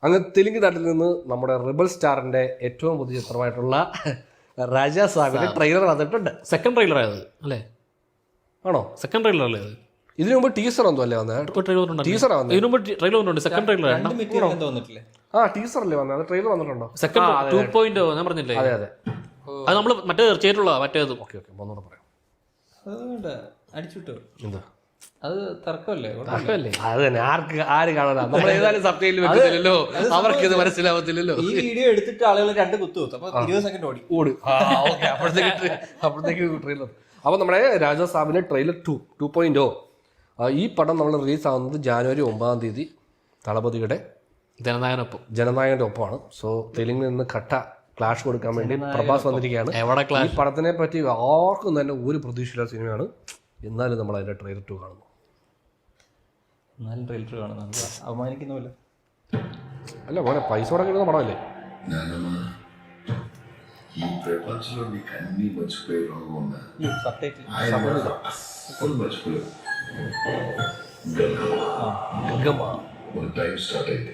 അങ്ങ് തെലുങ്ക് നാട്ടിൽ നിന്ന് നമ്മുടെ റിബൽ സ്റ്റാറിന്റെ ഏറ്റവും പുതിയ ചിത്രമായിട്ടുള്ള രാജാ സാഹിബിന്റെ ട്രെയിലർ വന്നിട്ടുണ്ട്. സെക്കൻഡ് ട്രെയിലർ ആയത് അല്ലേ? ആണോ? സെക്കൻഡ് ട്രെയിലർ അല്ലേ അത്? ഇതിനു മുമ്പ് ടീസർ എന്തോ അല്ലേ വന്നത്? ടീസർ വന്നത്. ഇതിനു മുമ്പ് ട്രെയിലർ വന്നിട്ടുണ്ട്. സെക്കൻഡ് ട്രെയിലർ തോന്നിട്ടില്ലേ? ആ ടീസർ അല്ലേ വന്നത്? അത് ട്രെയിലർ വന്നിട്ടുണ്ടോ? സെക്കൻഡ് 2.0 ഞാൻ പറഞ്ഞില്ലേ? അതെ അതെ, അത് നമ്മൾ മറ്റേ ചെയ്തിട്ടുള്ള മറ്റേത്. ഓക്കെ ഓക്കെ, ഒന്നുകൂടെ പറയാം. അതുകൊണ്ട് അടിച്ചുവിട്ടോ. എന്താ അത് തർക്കമല്ലേ? അത് തന്നെ, ആര് കാണാനാ? നമ്മൾ ഏതായാലും സബ്ജക്റ്റിൽ വെക്കുന്നില്ലല്ലോ, അവർക്ക് ഇത് മനസ്സിലാവത്തില്ലല്ലോ. ഈ വീഡിയോ എടുത്തിട്ട് ആളുകൾ 2 കുത്തു അപ്പൊ 20 സെക്കൻഡ് ഓടി. അപ്പോഴത്തേക്ക് ട്രെയിലർ. അപ്പോൾ നമ്മുടെ രാജാ സാഹിബിന്റെ ട്രെയിലർ 2.0 ഈ പടം നമ്മൾ റിലീസ് ആവുന്നത് ജനുവരി 9-ാം തീയതി തളപതിയുടെ ജനനായകന്റെ ഒപ്പമാണ്. സോ തെലുങ്കിൽ നിന്ന് കട്ട ക്ലാഷ് കൊടുക്കാൻ വേണ്ടി പ്രഭാസ് വന്നിരിക്കുകയാണ്. ഈ പടത്തിനെ പറ്റി ആർക്കും തന്നെ ഒരു പ്രതീക്ഷയില്ലാത്ത സിനിമയാണ്. എന്നാലും നമ്മൾ അതിന്റെ ട്രെയിലർ 2 കാണുന്നു. അവമാനിക്കുന്നില്ല. അല്ല മോനെ, പൈസ മുടക്കിടുന്ന പടമല്ലേ? ఈ ప్రపంచంలో నీకు అన్ని మర్చిపోయే రోగం ఉన్నా అస్సలు మర్చిపోలేదు. గంగమ్మ మన టైం స్టార్ట్ అయింది.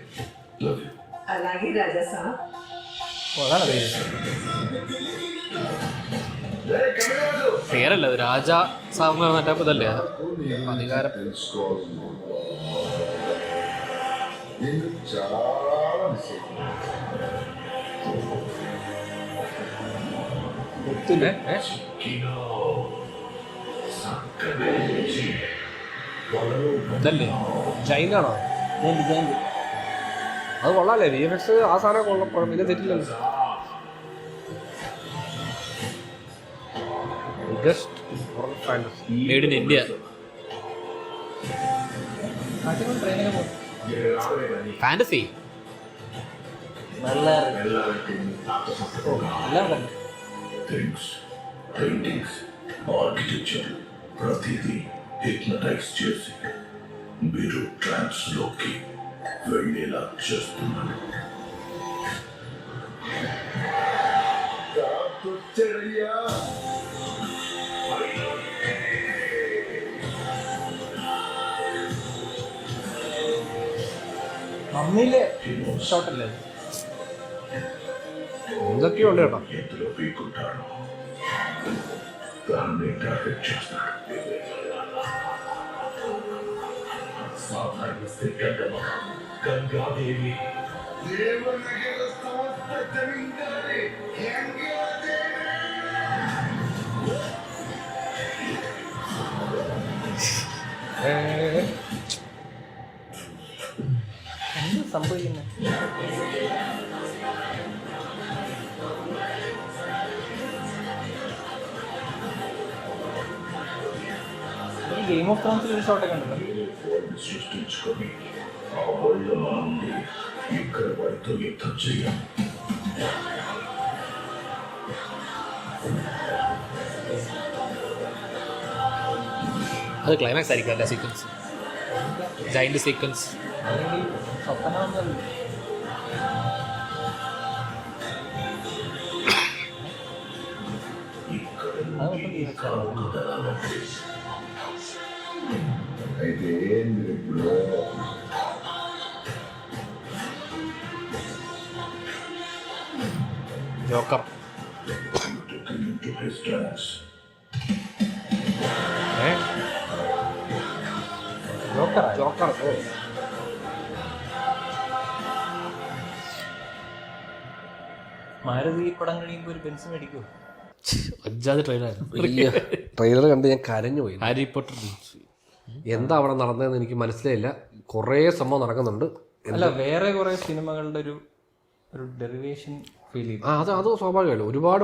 Love you. అలాగే రాజా సాబ్. പേരല്ല അത്, രാജാ സാബ് മറ്റേ ഇതല്ലേ അധികാരം. నేను చాలా మిస్ ഇതല്ലേ ചൈനാണോ? അത് കൊള്ളാല്ലേ? VFX ആ സാധനം കൊള്ളാം, വലിയ തെറ്റില്ലല്ലോ. Made in India. Fantasy things, paintings, architecture ప్రతిదీ హిప్నటైజ్ చేసి మీరు ట్రాన్స్ లోకి వెళ్ళేలా చేస్తున్నాను. മമ്മിയിലെ ഷോട്ടല്ലേ? എന്തൊക്കെയോ ഉണ്ട് കേട്ടോ. చేతిలో పీకుంటాడు, దాన్ని టార్గెట్ చేస్తాడు. సాధారణ గంగమ్మ, గంగాదేవి എന്ത് സംഭവിക്കുന്നത്? ഗെയിം ഓഫ് ത്രോൺസിൽ ഒരു ഷോട്ടൊക്കെ ഉണ്ടല്ലോ. సృష్టించుకొని ఆ వల్ల నుండి ఇక్కడ వారితో యుద్ధం చేయాలి. അത് ക്ലൈമാക്സ് ആയിരിക്കും അല്ല? Sequence, giant sequence. അല്ലെങ്കിൽ സ്വപ്നമൊന്നുമല്ല. അത് అయితే ఏంది ఇప్పుడు? Joker. into his trance. Joker. Maruti പടം കഴിയുമ്പോൾ ഒരു ബെൻസ് മേടിക്കുമോ? അജാത് ട്രെയിലറായിരുന്നു. ട്രെയിലർ കണ്ട് ഞാൻ കരഞ്ഞു പോയി. ഹാരി പോട്ടർ എന്താ അവിടെ നടന്നതെന്ന് എനിക്ക് മനസ്സിലായില്ല. കുറേ സംഭവം നടക്കുന്നുണ്ട്. അല്ല, വേറെ കുറെ സിനിമകളുടെ ഒരു ഡെറിവേഷൻ ഫീൽ ചെയ്തു. അത് സ്വാഭാവികമല്ലോ. ഒരുപാട്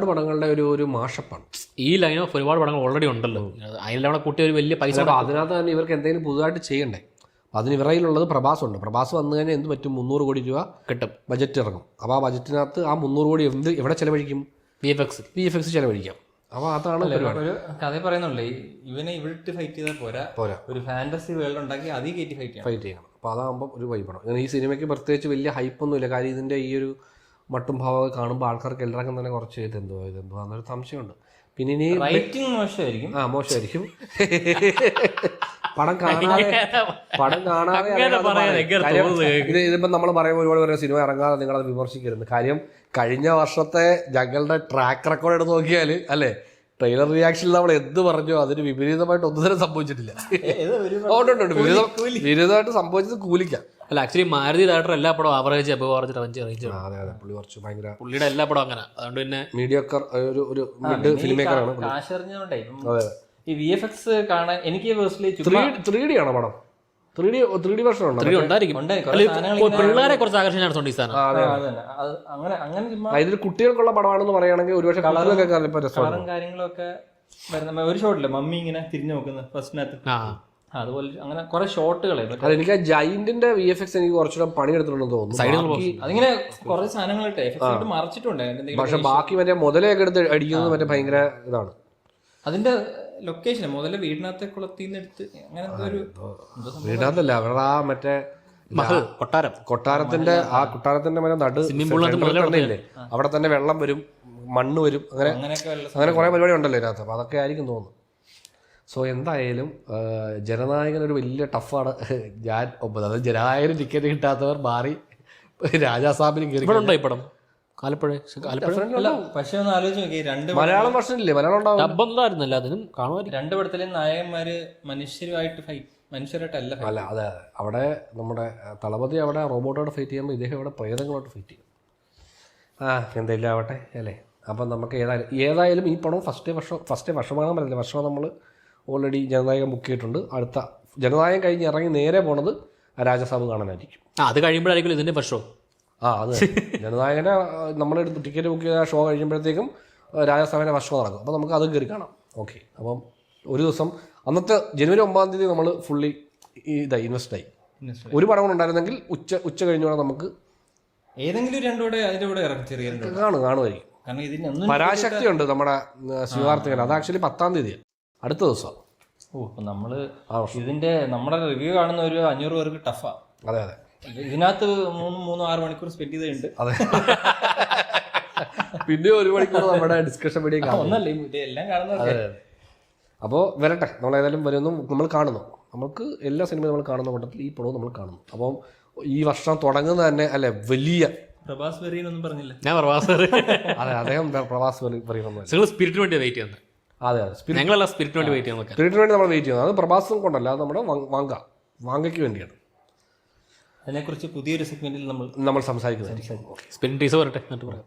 പടങ്ങളുടെ ഒരു മാഷപ്പാണ് ഈ ലൈൻ ഓഫ്. ഒരുപാട് പടങ്ങൾ ഓൾറെഡി ഉണ്ടല്ലോ, അതിലവിടെ കൂട്ടിയ ഒരു വലിയ പൈസ. അതിനകത്ത് തന്നെ ഇവർക്ക് എന്തെങ്കിലും പുതുതായിട്ട് ചെയ്യണ്ടേ? അതിന് ഇവരയിലുള്ളത് പ്രഭാസമുണ്ട്. പ്രഭാസ് വന്നു കഴിഞ്ഞാൽ എന്ത് പറ്റും? 300 കോടി രൂപ കിട്ടും, ബജറ്റ് ഇറങ്ങും. അപ്പോൾ ആ ബജറ്റിനകത്ത് ആ 300 കോടി എവിടെ ചെലവഴിക്കും? VFX ചെലവഴിക്കാം. അപ്പോൾ അതാണ് ഒരു കഥ പറയുന്നുള്ളൂ. ഇവനെ ഇവിടെ ഫൈറ്റ് ചെയ്താൽ പോരാ, ഒരു ഫാന്റസി വേൾഡ് ഉണ്ടാക്കി അതിൽ കയറ്റി ഫൈറ്റ് ചെയ്യണം. അപ്പോൾ അതാകുമ്പോൾ ഒരു വൈബാണ്. ഈ സിനിമയ്ക്ക് പ്രത്യേകിച്ച് വലിയ ഹൈപ്പൊന്നുമില്ല. കാര്യം ഇതിൻ്റെ ഈ ഒരു മട്ടും ഭാവമൊക്കെ കാണുമ്പോൾ ആൾക്കാർക്ക് എല്ലാവർക്കും തന്നെ കുറച്ച് ഇതെന്തോ എന്നൊരു സംശയമുണ്ട്. പിന്നെ ഇനി റൈറ്റിംഗ് മോശമായിരിക്കും. മോശമായിരിക്കും. പടം കാണാതെ ഇതിപ്പം നമ്മൾ പറയുമ്പോൾ ഒരുപാട് പറയുന്ന സിനിമ ഇറങ്ങാതെ നിങ്ങളത് വിമർശിക്കരുത്. കാര്യം കഴിഞ്ഞ വർഷത്തെ ഞങ്ങളുടെ ട്രാക്ക് റെക്കോർഡ് എടുത്ത് നോക്കിയാൽ അല്ലേ, ട്രെയിലർ റിയാക്ഷനിൽ നമ്മൾ എന്ത് പറഞ്ഞോ അതിന് വിപരീതമായിട്ട് ഒന്നും തന്നെ സംഭവിച്ചിട്ടില്ല. വിപരീതമായിട്ട് സംഭവിച്ചത് കൂലിക്കാം. അല്ല ആക്ച്വലി മാരുതി ഡയറക്ടർ എല്ലാ പടവും ആവറേജ് അബവ് ആവറേജ് റേഞ്ച്. അതെ പുള്ളി കുറച്ച് ഭയങ്കര പുള്ളിയുടെ എല്ലാ പടവും അങ്ങനെ. അതുകൊണ്ട് പിന്നെ മീഡിയോക്കർ ഒരു മിഡ് ഫിലിം മേക്കറാണ്. കാശറിഞ്ഞോണ്ടേ ഈ VFX കാണാൻ എനിക്ക് പേഴ്സണലി 3D ആണോ പടം? 3D വെർഷൻ ഉണ്ടോ? പിള്ളേരെ കുറച്ച് ആകർഷിച്ചാണ് ഈ സാധനം. ഇതിൽ കുട്ടികൾക്കുള്ള പടമാണെന്ന് പറയുകയാണെങ്കിൽ ഒരുപക്ഷെ കളറും കാര്യങ്ങളൊക്കെ വരുന്ന ഒരു ഷോട്ടില്ലേ മമ്മി ഇങ്ങനെ തിരിഞ്ഞു നോക്കുന്നത് ഫസ്റ്റിനകത്ത്, അതുപോലെ അങ്ങനെ കുറെ ഷോട്ടുകളെ. എനിക്ക് ആ ജൈന്റിന്റെ VFX എനിക്ക് കുറച്ചുകൂടെ പണിയെടുത്തിട്ടുണ്ടെന്ന് തോന്നുന്നു. അതിങ്ങനെ കുറെ സാധനങ്ങളിട്ട് എഫക്ട് മറച്ചിട്ടുണ്ട്. പക്ഷെ ബാക്കി മറ്റേ മുതലൊക്കെ എടുത്ത് അടിക്കുന്നത് മറ്റേ ഭയങ്കര ഇതാണ്. അതിന്റെ ലൊക്കേഷൻ മുതല വീടിനകത്തെ കുളത്തിന്ന് എടുത്ത് അങ്ങനെ വീടിനകത്തല്ല, അവരുടെ ആ മറ്റേ കൊട്ടാരത്തിന്റെ മറ്റേ നടുല്ലേ, അവിടെ തന്നെ വെള്ളം വരും, മണ്ണ് വരും, അങ്ങനെ കുറെ പരിപാടി ഉണ്ടല്ലോ ഇതിനകത്ത്. അപ്പൊ അതൊക്കെ ആയിരിക്കും തോന്നുന്നു. സോ എന്തായാലും ജനനായകൻ ഒരു വലിയ ടഫാണ്. ഞാൻ 9 അത് ജനനായകന് ടിക്കറ്റ് കിട്ടാത്തവർ മാറി രാജാസാബിന് കയറി. ഈ പടം പക്ഷെ ഒന്ന് ആലോചിച്ച് നോക്കി, മലയാളം വർഷനില്ലേ, മലയാളം ഉണ്ടാവുന്നില്ല അതിനും കാണുമായിരിക്കും. 2 പടത്തിലും നായകന്മാര് മനുഷ്യരായിട്ടല്ല. അല്ല അതെ അവിടെ നമ്മുടെ തളപതി അവിടെ റോബോട്ടോട് ഫൈറ്റ് ചെയ്യുമ്പോൾ ഇദ്ദേഹം ഇവിടെ പ്രേതങ്ങളോട്ട് ഫൈറ്റ് ചെയ്യും. എന്തെങ്കിലും ആവട്ടെ അല്ലേ. അപ്പം നമുക്ക് ഏതായാലും ഈ പടം ഫസ്റ്റ് വർഷമാകാൻ പറ്റില്ല. വർഷം നമ്മൾ ഓൾറെഡി ജനനായകൻ ബുക്ക് ചെയ്തിട്ടുണ്ട്. അടുത്ത ജനനായകൻ കഴിഞ്ഞ് ഇറങ്ങി നേരെ പോണത് രാജസാബ് കാണാനായിരിക്കും. അത് കഴിയുമ്പോഴായിരിക്കും ഇതിന്റെ വർഷം. അത് ജനനായകൻ്റെ നമ്മളെടുത്ത് ടിക്കറ്റ് ബുക്ക് ചെയ്ത ഷോ കഴിയുമ്പോഴത്തേക്കും രാജസാബിൻ്റെ വർഷം നടക്കും. അപ്പോൾ നമുക്ക് അത് കയറി കാണാം. ഓക്കെ, അപ്പം ഒരു ദിവസം അന്നത്തെ ജനുവരി 9 തീയതി നമ്മൾ ഫുള്ളി ഇൻവെസ്റ്റായി. ഒരു പടം ഉണ്ടായിരുന്നെങ്കിൽ ഉച്ച കഴിഞ്ഞോടെ നമുക്ക് ഏതെങ്കിലും 2 കൂടെ അതിന്റെ കൂടെ ഇറക്കി കാണുമായിരിക്കും. പരാശക്തി ഉണ്ട് നമ്മുടെ ശിവാർത്ഥികൻ. അത് ആക്ച്വലി 10-ാം തീയതി അടുത്ത ദിവസം. നമ്മള് ഇതിന്റെ നമ്മുടെ റിവ്യൂ കാണുന്ന ഒരു 500 പേർക്ക് ടഫാ. അതെ അതെ, ഇതിനകത്ത് 3-6 മണിക്കൂർ സ്പെൻഡ് ചെയ്തിട്ടുണ്ട്. അതെ, പിന്നെ 1 മണിക്കൂർ നമ്മുടെ ഡിസ്കഷൻ വീഡിയോ എല്ലാം കാണുന്നത്. അപ്പോൾ വരട്ടെ, നമ്മൾ ഏതായാലും വരുന്നു, നമ്മൾ കാണുന്നു. നമുക്ക് എല്ലാ സിനിമയും നമ്മൾ കാണുന്ന കൂട്ടത്തിൽ ഈ പടവും നമ്മൾ കാണുന്നു. അപ്പം ഈ വർഷം തുടങ്ങുന്നത് തന്നെ അല്ലെ വലിയ പ്രഭാസ് വെറിയെന്നൊന്നും പറഞ്ഞില്ല. ഞാൻ പ്രഭാസ് അതെ, അദ്ദേഹം പ്രഭാസ് വെറിയൊന്നും സ്പിരിറ്റിന് വേണ്ടി വെയിറ്റ് ചെയ്യുന്നത്. അതെ ഞങ്ങളല്ല സ്പിരിറ്റിന് വേണ്ടി വെയിറ്റ് ചെയ്യുന്നത്. സ്പിരിറ്റിന് വേണ്ടി നമ്മൾ വെയിറ്റ് ചെയ്യുന്നത്. അത് പ്രഭാസം കൊണ്ടല്ല, അത് നമ്മുടെ വാങ്കയ്ക്ക് വേണ്ടിയാണ്. അതിനെക്കുറിച്ച് പുതിയൊരു സെഗ്മെന്റിൽ നമ്മൾ സംസാരിക്കുന്നത്. സ്പിരിറ്റ് ടീസർ വരട്ടെ എന്നിട്ട് പറയാം.